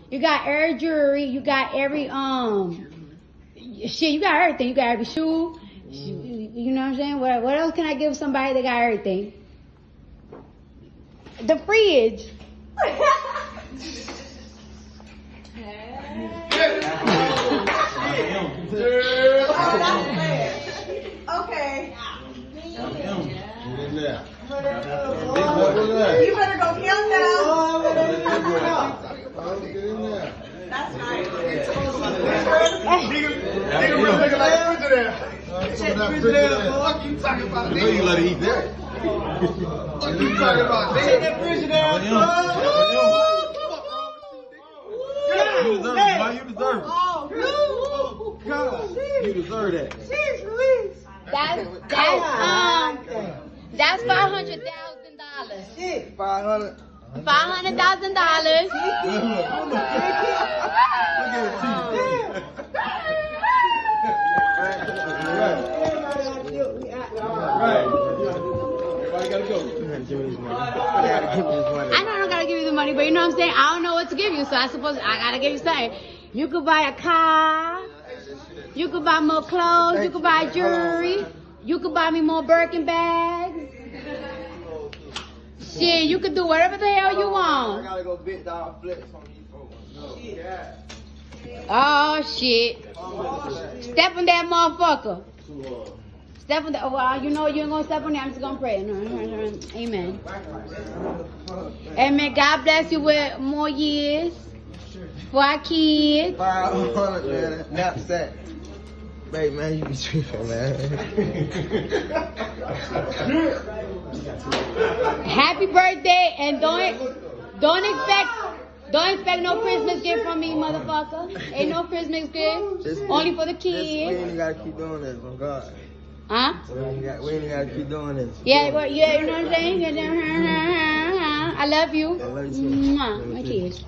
You got every jewelry. You got every shit. You got everything. You got every shoe. You know what I'm saying? What else can I give somebody that got everything? The fridge. Okay. You better go count down. That's right. Nigga really looking like a refrigerator. Fuck you talking about? I know you let it eat that. What you talking about? Nigga, that refrigerator. You deserve it, man. You deserve it. You deserve that. That's $500,000. $500,000. Everybody gotta go. I know I don't gotta give you the money, but you know what I'm saying? I don't know what to give you, so I gotta give you something. You could buy a car. You could buy more clothes. You could buy jewelry. You could buy me more Birkin bags. Shit, you could do whatever the hell you want. I gotta go big dog flex on these folks. Oh shit. Step on that motherfucker. Step on that. Well, you know you ain't gonna step on that. I'm just gonna pray. Amen. Amen. God bless you with more years for our kids. 500, man. Knapsack. Babe, man, you be tripping, man. Happy birthday, and don't expect no Christmas gift from me, motherfucker. Ain't no Christmas gift. Only for the kids. We ain't gotta keep doing this, oh God. Huh? We ain't gotta keep doing this. Yeah, well, yeah, you know what I'm saying? I love you. I love you too. Mwah, my kids.